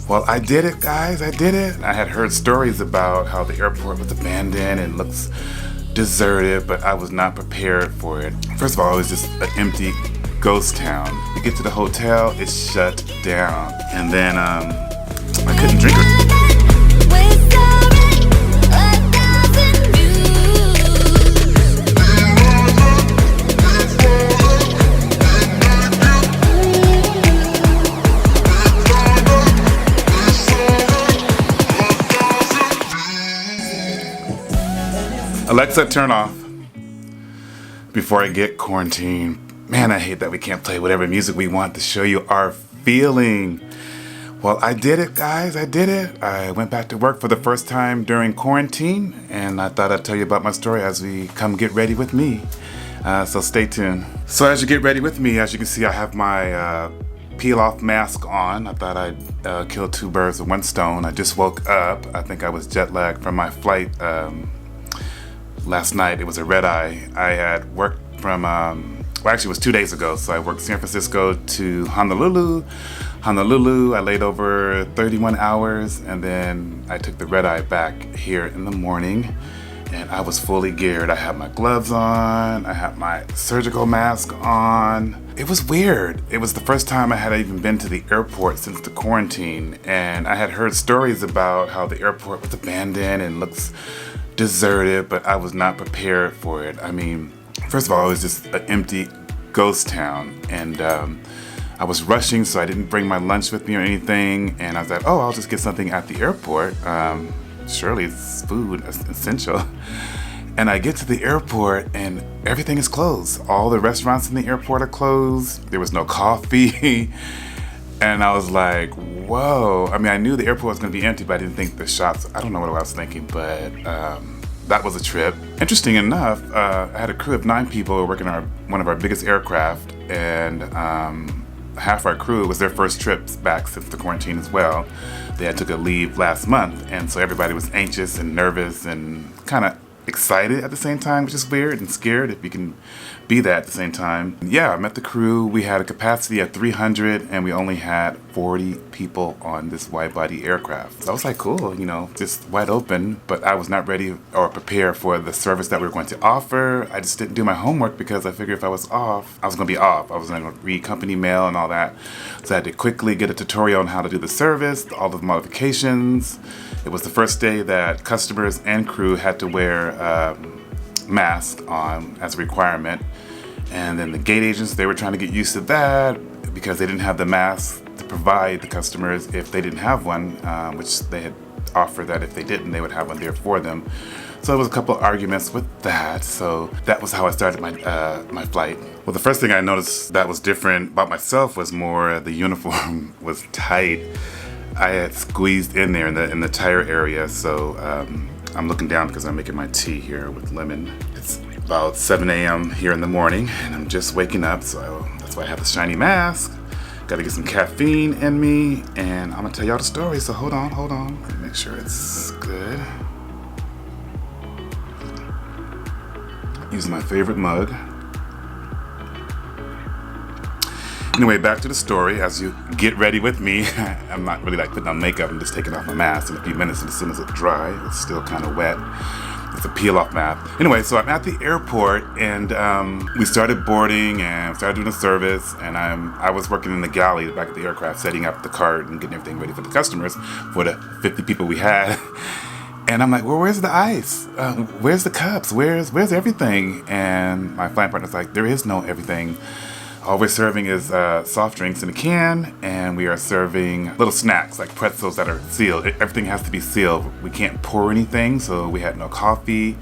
Well, I did it, guys. I did it. I had heard stories about how the airport was abandoned and looks deserted, but I was not prepared for it. First of all, it was just an empty ghost town. You get to the hotel, it's shut down. And then I couldn't drink it. Alexa, turn off before I get quarantined. Man, I hate that we can't play whatever music we want to show you our feeling. Well, I did it, guys. I did it. I went back to work for the first time during quarantine, and I thought I'd tell you about my story as we come get ready with me. So stay tuned. So as you get ready with me, as you can see, I have my peel-off mask on. I thought I'd kill two birds with one stone. I just woke up. I think I was jet-lagged from my flight last night. It was a red-eye. I had worked from, well, actually it was 2 days ago. So I worked San Francisco to Honolulu. I laid over 31 hours, and then I took the red-eye back here in the morning, and I was fully geared. I had my gloves on. I had my surgical mask on. It was weird. It was the first time I had even been to the airport since the quarantine, and I had heard stories about how the airport was abandoned and looks deserted, but I was not prepared for it. I mean, first of all, it was just an empty ghost town, and I was rushing, so I didn't bring my lunch with me or anything, and I was like, oh, I'll just get something at the airport. Surely it's food, essential. And I get to the airport, and everything is closed. All the restaurants in the airport are closed. There was no coffee. And I was like, whoa. I mean, I knew the airport was going to be empty, but I didn't think the shops, I don't know what I was thinking, but that was a trip. Interesting enough, I had a crew of 9 people working on one of our biggest aircraft, and half our crew, was their first trips back since the quarantine as well. They had took a leave last month, and so everybody was anxious and nervous and kind of excited at the same time, which is weird, and scared if you can be that at the same time. Yeah, I met the crew. We had a capacity of 300, and we only had 40 people on this wide-body aircraft. So I was like, cool, you know, just wide open, but I was not ready or prepared for the service that we were going to offer. I just didn't do my homework because I figured if I was off, I was going to be off. I was going to read company mail and all that. So I had to quickly get a tutorial on how to do the service, all the modifications. It was the first day that customers and crew had to wear masks on as a requirement. And then the gate agents, they were trying to get used to that because they didn't have the mask to provide the customers if they didn't have one, which they had offered that if they didn't, they would have one there for them. So there was a couple of arguments with that. So that was how I started my flight. Well, the first thing I noticed that was different about myself was more the uniform was tight. I had squeezed in there in the tire area, so I'm looking down because I'm making my tea here with lemon. It's about 7 a.m. here in the morning, and I'm just waking up, so that's why I have the shiny mask. Got to get some caffeine in me, and I'm gonna tell y'all the story. So hold on. Let me make sure it's good. Using my favorite mug. Anyway, back to the story. As you get ready with me, I'm not really like putting on makeup. I'm just taking off my mask in a few minutes, and as soon as it's dry, it's still kind of wet. It's a peel-off mask. Anyway, so I'm at the airport, and we started boarding and started doing the service, and I was working in the galley back at the aircraft, setting up the cart and getting everything ready for the customers, for the 50 people we had. And I'm like, well, where's the ice? Where's the cups? Where's everything? And my flight partner's like, there is no everything. All we're serving is soft drinks in a can, and we are serving little snacks like pretzels that are sealed. Everything has to be sealed. We can't pour anything, so we had no coffee,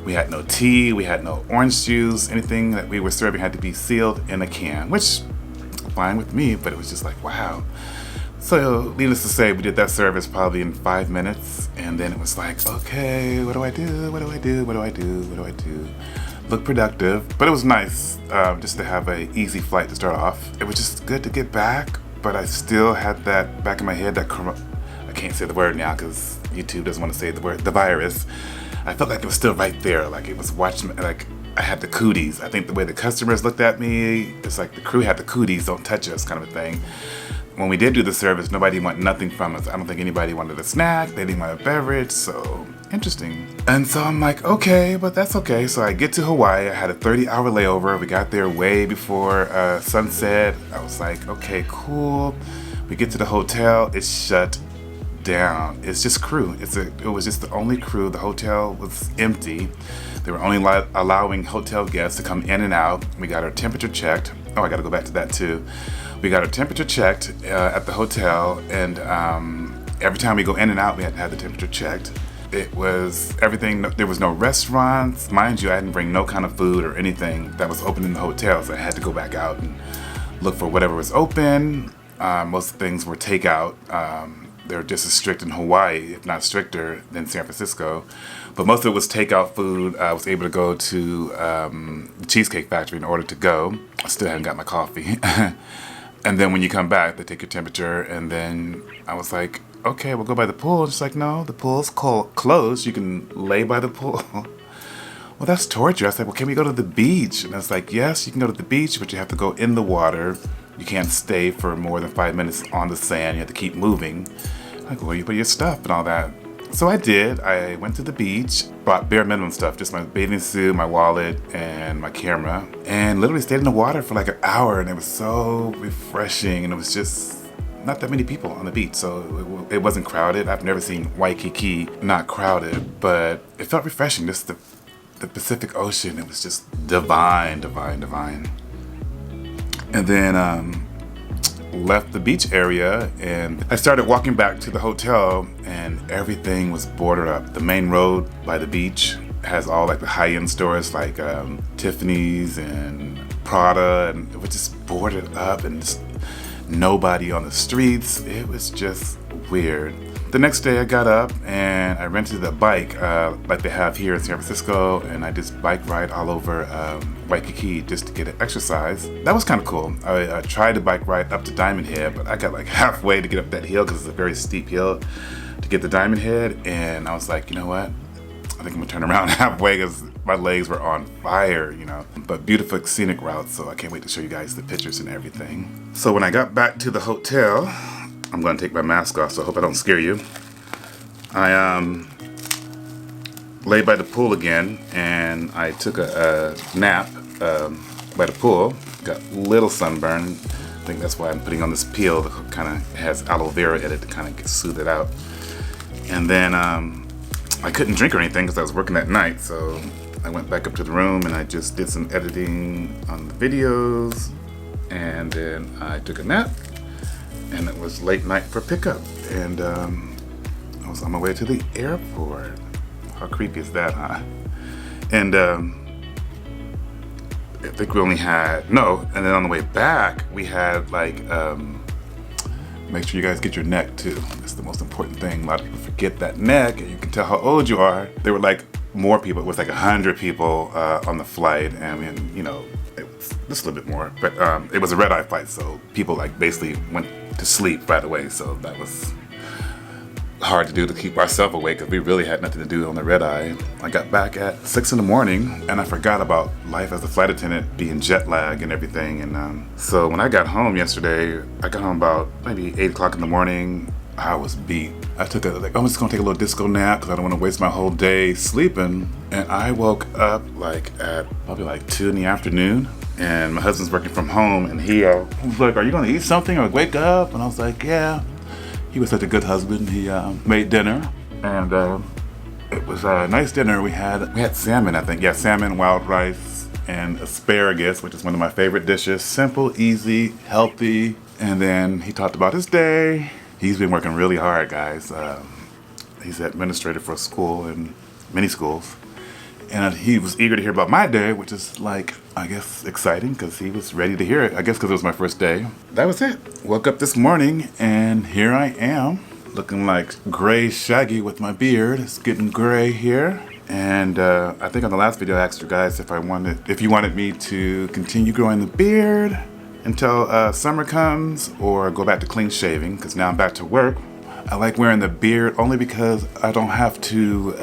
we had no tea, we had no orange juice. Anything that we were serving had to be sealed in a can, which fine with me, but it was just like, wow. So needless to say, we did that service probably in 5 minutes, and then it was like, okay, what do I do? Look productive, but it was nice just to have an easy flight to start off. It was just good to get back, but I still had that back in my head, I can't say the word now because YouTube doesn't want to say the word, the virus. I felt like it was still right there, like it was watching, like I had the cooties. I think the way the customers looked at me, it's like the crew had the cooties, don't touch us kind of a thing. when we did do the service, nobody wanted nothing from us. I don't think anybody wanted a snack. They didn't want a beverage. So interesting. And so I'm like, okay, but that's okay. So I get to Hawaii. I had a 30-hour layover. We got there way before sunset. I was like, okay, cool. We get to the hotel. It's shut down. It's just crew. It was just the only crew. The hotel was empty. They were only allowing hotel guests to come in and out. We got our temperature checked. Oh, I got to go back to that too. We got our temperature checked at the hotel, and every time we go in and out, we had to have the temperature checked. It was everything. There was no restaurants. Mind you, I didn't bring no kind of food or anything that was open in the hotel, so I had to go back out and look for whatever was open. Most things were takeout. They're just as strict in Hawaii, if not stricter, than San Francisco. But most of it was takeout food. I was able to go to the Cheesecake Factory in order to go. I still haven't got my coffee. And then when you come back, they take your temperature. And then I was like, okay, we'll go by the pool. It's like, no, the pool's closed. You can lay by the pool. Well, that's torture. I said, well, can we go to the beach? And I was like, yes, you can go to the beach, but you have to go in the water. You can't stay for more than 5 minutes on the sand. You have to keep moving. Like, where you put your stuff and all that. So I did. I went to the beach, brought bare minimum stuff, just my bathing suit, my wallet, and my camera, and literally stayed in the water for like an hour, and it was so refreshing, and it was just not that many people on the beach, so it wasn't crowded. I've never seen Waikiki not crowded, but it felt refreshing. Just the Pacific Ocean, it was just divine, divine, divine. And then left the beach area, and I started walking back to the hotel, and everything was boarded up. The main road by the beach has all like the high-end stores like Tiffany's and Prada, and it was just boarded up, and just nobody on the streets. It was just weird. The next day I got up and I rented a bike like they have here in San Francisco, and I just bike ride all over Waikiki just to get an exercise. That was kind of cool. I tried to bike ride up to Diamond Head, but I got like halfway to get up that hill because it's a very steep hill to get to Diamond Head, and I was like, you know what? I think I'm gonna turn around halfway because my legs were on fire, you know. But beautiful scenic routes, so I can't wait to show you guys the pictures and everything. So when I got back to the hotel, I'm gonna take my mask off, so I hope I don't scare you. I lay by the pool again, and I took a nap by the pool. Got a little sunburn. I think that's why I'm putting on this peel that kind of has aloe vera in it to kind of soothe it out. And then I couldn't drink or anything because I was working that night, so I went back up to the room and I just did some editing on the videos, and then I took a nap, and it was late night for pickup, and I was on my way to the airport. How creepy is that, huh? And I think we only had, and then on the way back, we had like, make sure you guys get your neck too. That's the most important thing. A lot of people forget that neck, and you can tell how old you are. There were like more people. It was like 100 people on the flight, and you know, it was just a little bit more. But it was a red-eye flight, so people like basically went to sleep right away. So that was hard to do to keep ourselves awake because we really had nothing to do on the red eye. I got back at 6 in the morning, and I forgot about life as a flight attendant, being jet lag and everything. And so when I got home yesterday, I got home about maybe 8 o'clock in the morning. I was beat. I took I'm just gonna take a little disco nap because I don't want to waste my whole day sleeping. And I woke up like at probably like 2 in the afternoon. And my husband's working from home, and he was like, "Are you gonna eat something or wake up?" And I was like, "Yeah." He was such a good husband. He made dinner, and it was a nice dinner. We had salmon, I think. Yeah, salmon, wild rice, and asparagus, which is one of my favorite dishes. Simple, easy, healthy. And then he talked about his day. He's been working really hard, guys. He's administrator for a school and many schools. And he was eager to hear about my day, which is like, I guess, exciting because he was ready to hear it. I guess because it was my first day. That was it. Woke up this morning and here I am, looking like gray Shaggy with my beard. It's getting gray here. And I think on the last video I asked you guys if you wanted me to continue growing the beard until summer comes or go back to clean shaving, because now I'm back to work. I like wearing the beard only because I don't have to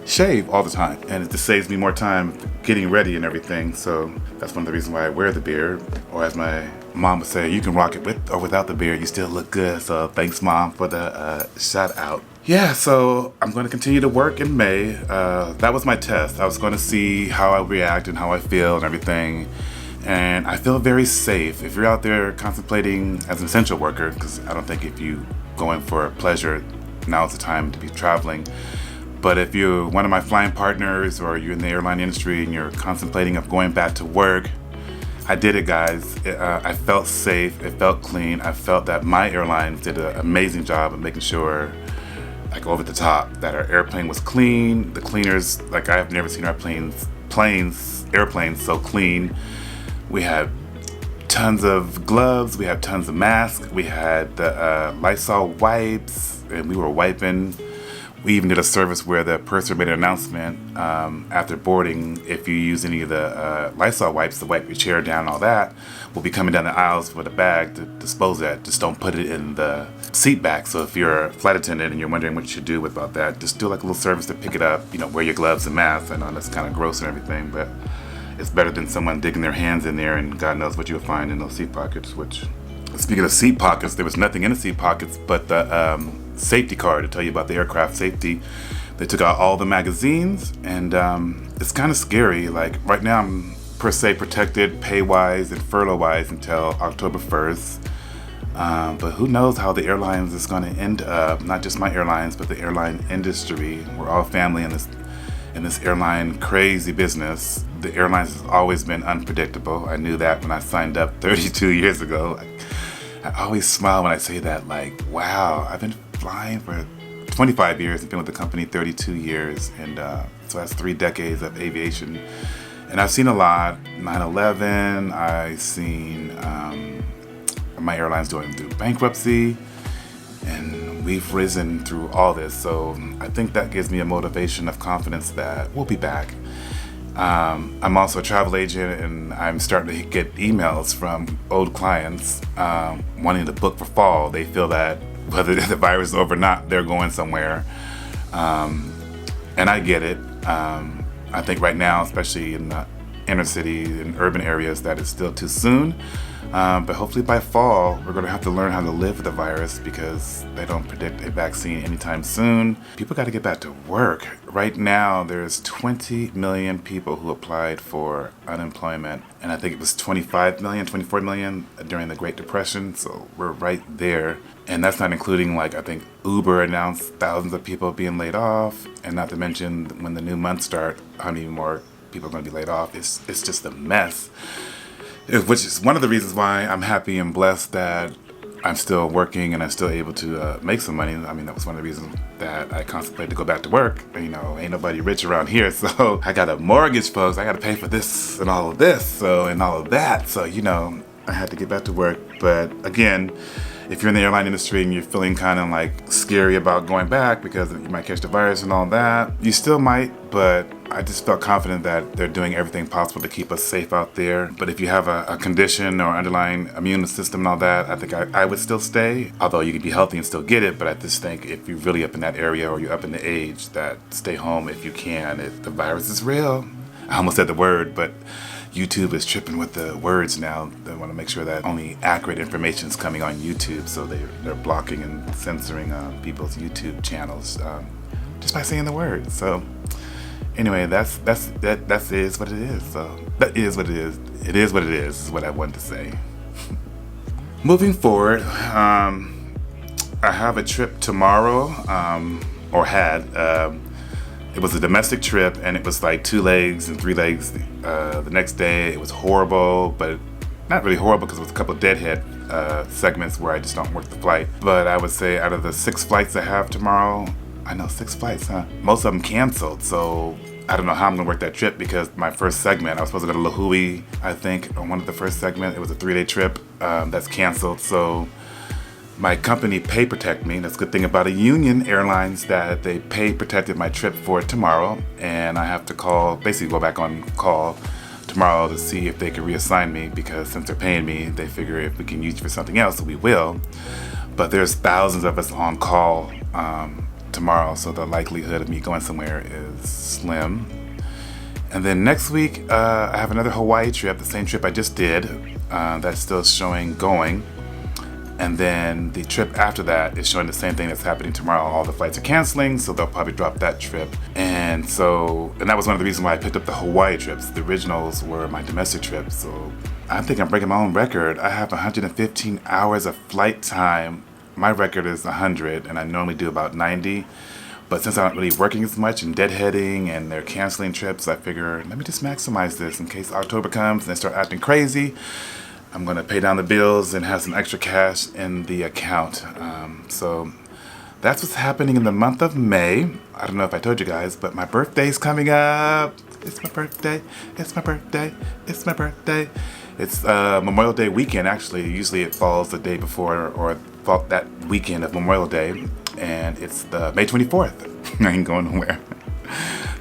shave all the time, and it just saves me more time getting ready and everything. So that's one of the reasons why I wear the beard, or as my Mom would say, you can rock it with or without the beard, you still look good. So thanks, Mom, for the shout out. Yeah, so I'm going to continue to work in May. That was my test. I was going to see how I react and how I feel and everything. And I feel very safe. If you're out there contemplating as an essential worker, because I don't think if you go in for pleasure, now's the time to be traveling. But if you're one of my flying partners or you're in the airline industry and you're contemplating of going back to work, I did it, guys. I felt safe. It felt clean. I felt that my airlines did an amazing job of making sure, like over the top, that our airplane was clean. The cleaners, like I've never seen our airplanes so clean. We had tons of gloves. We had tons of masks. We had the Lysol wipes, and we were wiping. We even did a service where the purser made an announcement after boarding. If you use any of the Lysol wipes to wipe your chair down and all that, we'll be coming down the aisles with a bag to dispose of that. Just don't put it in the seat back. So if you're a flight attendant and you're wondering what you should do about that, just do like a little service to pick it up. You know, wear your gloves and masks. I know that's kind of gross and everything, but it's better than someone digging their hands in there and God knows what you'll find in those seat pockets. Which, speaking of seat pockets, there was nothing in the seat pockets but the safety card to tell you about the aircraft safety. They took out all the magazines, and it's kind of scary. Like right now I'm per se protected pay-wise and furlough-wise until October 1st. But who knows how the airlines is going to end up, not just my airlines, but the airline industry. We're all family in this airline crazy business. The airlines has always been unpredictable. I knew that when I signed up 32 years ago. I always smile when I say that, like, wow, I've been flying for 25 years and been with the company 32 years. And so that's 3 decades of aviation. And I've seen a lot. 9/11, I've seen my airlines going through bankruptcy. And we've risen through all this. So I think that gives me a motivation of confidence that we'll be back. I'm also a travel agent, and I'm starting to get emails from old clients wanting to book for fall. They feel that whether the virus is over or not, they're going somewhere. And I get it. I think right now, especially in the inner city and urban areas, that it's still too soon. But hopefully by fall, we're going to have to learn how to live with the virus because they don't predict a vaccine anytime soon. People got to get back to work. Right now, there's 20 million people who applied for unemployment. And I think it was 25 million, 24 million during the Great Depression. So we're right there. And that's not including, like, I think Uber announced thousands of people being laid off. And not to mention when the new month start, how many more people are going to be laid off. It's just a mess. Which is one of the reasons why I'm happy and blessed that I'm still working and I'm still able to make some money. I mean, that was one of the reasons that I contemplated to go back to work. You know, ain't nobody rich around here, so I got a mortgage, folks. I got to pay for this and all of this, so and all of that. So, you know, I had to get back to work. But again, if you're in the airline industry and you're feeling kind of like scary about going back because you might catch the virus and all that, you still might, but I just felt confident that they're doing everything possible to keep us safe out there. But if you have a condition or underlying immune system and all that, I think I would still stay. Although you could be healthy and still get it, but I just think if you're really up in that area or you're up in the age, that stay home if you can. The virus is real. I almost said the word, but YouTube is tripping with the words now. They want to make sure that only accurate information is coming on YouTube, so they're blocking and censoring people's YouTube channels just by saying the word. So anyway, that is what it is. So that is what it is. It is what it is what I wanted to say. Moving forward, I have a trip tomorrow, or had. It was a domestic trip, and it was like 2 legs and 3 legs the next day. It was horrible, but not really horrible because it was a couple of deadhead segments where I just don't work the flight. But I would say out of the 6 flights I have tomorrow, I know 6 flights, huh? Most of them canceled, so I don't know how I'm gonna work that trip because my first segment, I was supposed to go to Lahui, I think, on one of the first segments. It was a 3-day trip that's canceled, so my company pay protect me. That's a good thing about a union airlines, that they pay protected my trip for tomorrow, and I have to basically go back on call tomorrow to see if they can reassign me, because since they're paying me, they figure if we can use it for something else, we will. But there's thousands of us on call tomorrow, so the likelihood of me going somewhere is slim. And then next week, I have another Hawaii trip, the same trip I just did. That's still showing going. And then the trip after that is showing the same thing that's happening tomorrow. All the flights are canceling, so they'll probably drop that trip. And that was one of the reasons why I picked up the Hawaii trips. The originals were my domestic trips, so I think I'm breaking my own record. I have 115 hours of flight time. My record is 100, and I normally do about 90. But since I'm not really working as much and deadheading and they're canceling trips, I figure, let me just maximize this in case October comes and they start acting crazy. I'm gonna pay down the bills and have some extra cash in the account. So that's what's happening in the month of May. I don't know if I told you guys, but my birthday's coming up. It's my birthday, it's my birthday, it's my birthday. It's Memorial Day weekend, actually. Usually it falls the day before or that weekend of Memorial Day. And it's the May 24th. I ain't going nowhere.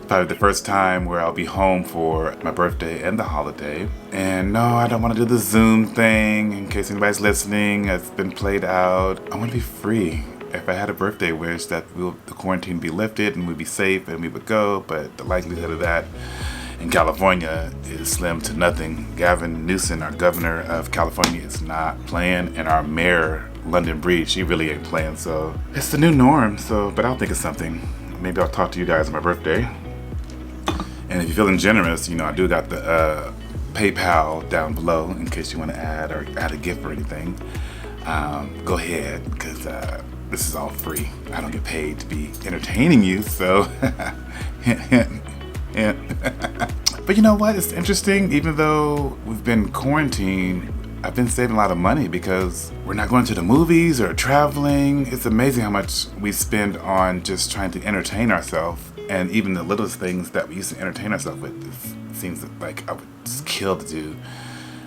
Probably the first time where I'll be home for my birthday and the holiday. And no, I don't want to do the Zoom thing in case anybody's listening. It's been played out. I want to be free. If I had a birthday wish that the quarantine be lifted and we'd be safe and we would go, but the likelihood of that in California is slim to nothing. Gavin Newsom, our governor of California, is not playing, and our mayor, London Breed, she really ain't playing. So it's the new norm. But I'll think of something. Maybe I'll talk to you guys on my birthday. And if you're feeling generous, I do got the PayPal down below in case you want to add a gift or anything. Go ahead, because this is all free. I don't get paid to be entertaining you, so hint, hint, hint. But you know what? It's interesting. Even though we've been quarantined, I've been saving a lot of money because we're not going to the movies or traveling. It's amazing how much we spend on just trying to entertain ourselves. And even the littlest things that we used to entertain ourselves with, it seems like I would just kill to do.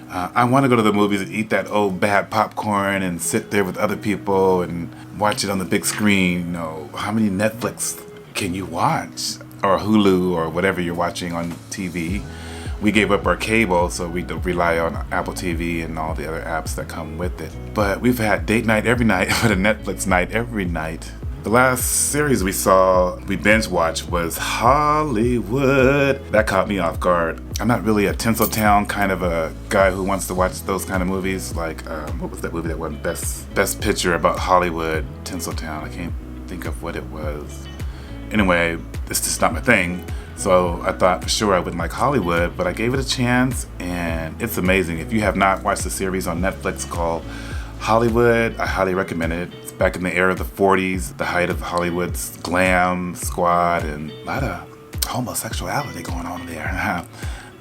I want to go to the movies and eat that old bad popcorn and sit there with other people and watch it on the big screen. How many Netflix can you watch? Or Hulu or whatever you're watching on TV. We gave up our cable, so we don't rely on Apple TV and all the other apps that come with it. But we've had date night every night, but a Netflix night every night. The last series we binge watched was Hollywood. That caught me off guard. I'm not really a Tinseltown kind of a guy who wants to watch those kind of movies. Like, what was that movie that won Best Picture about Hollywood? Tinseltown. I can't think of what it was. Anyway, it's just not my thing. So I thought for sure I wouldn't like Hollywood, but I gave it a chance, and it's amazing. If you have not watched the series on Netflix called Hollywood, I highly recommend it. It's back in the era of the 40s, the height of Hollywood's glam squad, and a lot of homosexuality going on there. There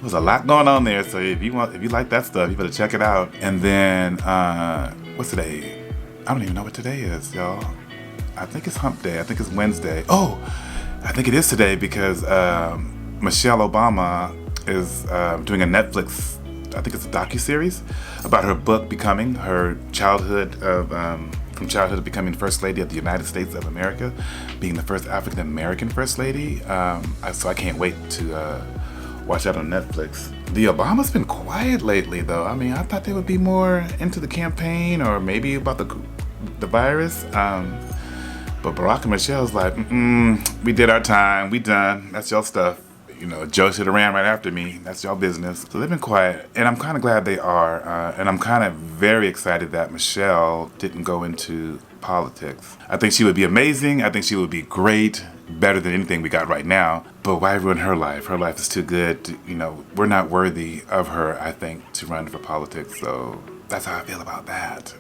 was a lot going on there, so if you like that stuff, you better check it out. And then, what's today? I don't even know what today is, y'all. I think it's Hump Day. I think it's Wednesday. Oh, I think it is today because Michelle Obama is doing a Netflix, I think it's a docuseries about her book Becoming, her childhood from childhood to becoming First Lady of the United States of America, being the first African American First Lady. So I can't wait to watch that on Netflix. The Obama's been quiet lately, though. I mean, I thought they would be more into the campaign or maybe about the virus. But Barack and Michelle's like, we did our time, we done, that's y'all stuff. Joe should have ran right after me, that's y'all business. So they've been quiet, and I'm kind of glad they are. And I'm kind of very excited that Michelle didn't go into politics. I think she would be amazing, I think she would be great, better than anything we got right now. But why ruin her life? Her life is too good. We're not worthy of her, I think, to run for politics. So that's how I feel about that.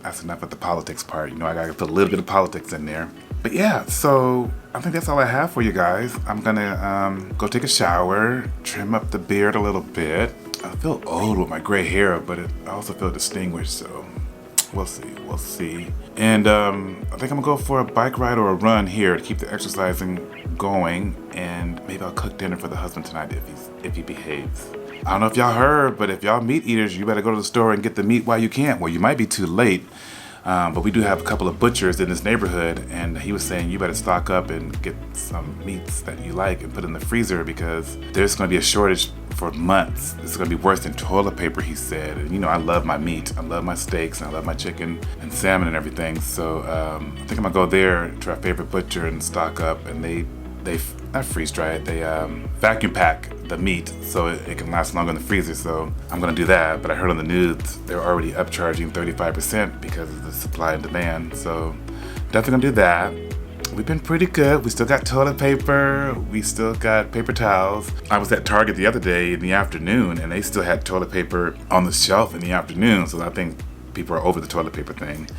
That's enough of the politics part. I gotta put a little bit of politics in there. But yeah, so I think that's all I have for you guys. I'm gonna go take a shower, trim up the beard a little bit. I feel old with my gray hair, but I also feel distinguished, so we'll see. And I think I'm gonna go for a bike ride or a run here to keep the exercising going, and maybe I'll cook dinner for the husband tonight if he behaves. I don't know if y'all heard, but if y'all meat eaters, you better go to the store and get the meat while you can. Well, you might be too late, but we do have a couple of butchers in this neighborhood, and he was saying you better stock up and get some meats that you like and put in the freezer because there's going to be a shortage for months. This is going to be worse than toilet paper, he said. And I love my meat. I love my steaks, and I love my chicken and salmon and everything. So I think I'm going to go there to our favorite butcher and stock up, and they they not freeze dry it, they vacuum pack the meat so it can last longer in the freezer. So I'm gonna do that. But I heard on the news they're already upcharging 35% because of the supply and demand. So definitely gonna do that. We've been pretty good. We still got toilet paper. We still got paper towels. I was at Target the other day in the afternoon and they still had toilet paper on the shelf in the afternoon. So I think people are over the toilet paper thing.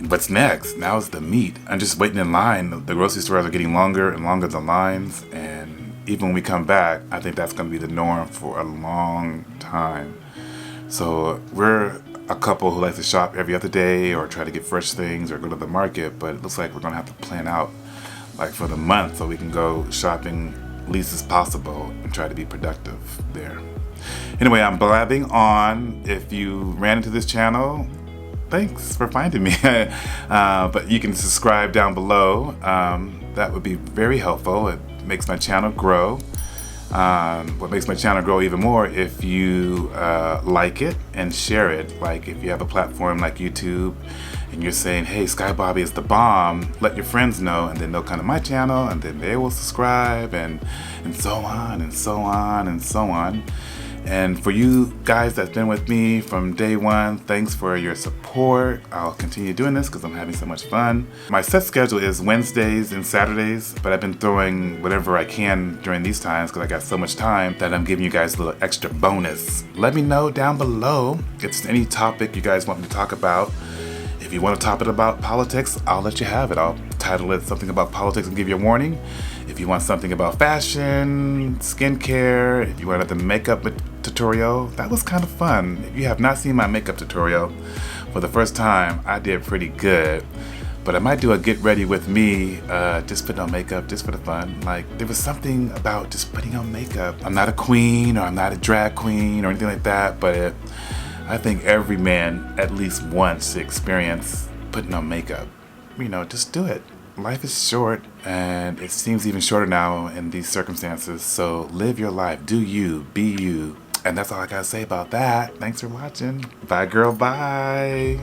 What's next? Now is the meat. I'm just waiting in line. The grocery stores are getting longer and longer the lines. And even when we come back, I think that's going to be the norm for a long time. So we're a couple who likes to shop every other day or try to get fresh things or go to the market, but it looks like we're gonna have to plan out like for the month so we can go shopping least as possible and try to be productive there. Anyway, I'm blabbing on. If you ran into this channel, thanks for finding me. But you can subscribe down below. That would be very helpful. It makes my channel grow. What makes my channel grow even more if you like it and share it. Like if you have a platform like YouTube and you're saying, hey, Sky Bobby is the bomb, let your friends know, and then they'll come to my channel and then they will subscribe and so on and so on and so on. And for you guys that's been with me from day one, thanks for your support. I'll continue doing this because I'm having so much fun. My set schedule is Wednesdays and Saturdays, but I've been throwing whatever I can during these times because I got so much time that I'm giving you guys a little extra bonus. Let me know down below if there's any topic you guys want me to talk about. If you want to topic about politics, I'll let you have it. I'll title it something about politics and give you a warning. If you want something about fashion, skincare, if you wanted the makeup tutorial, that was kind of fun. If you have not seen my makeup tutorial for the first time, I did pretty good. But I might do a get ready with me, just putting on makeup just for the fun. Like there was something about just putting on makeup. I'm not a queen or I'm not a drag queen or anything like that, but I think every man at least once experience putting on makeup. You know, just do it. Life is short and it seems even shorter now in these circumstances. So live your life, do you, be you. And that's all I gotta say about that. Thanks for watching. Bye girl, bye.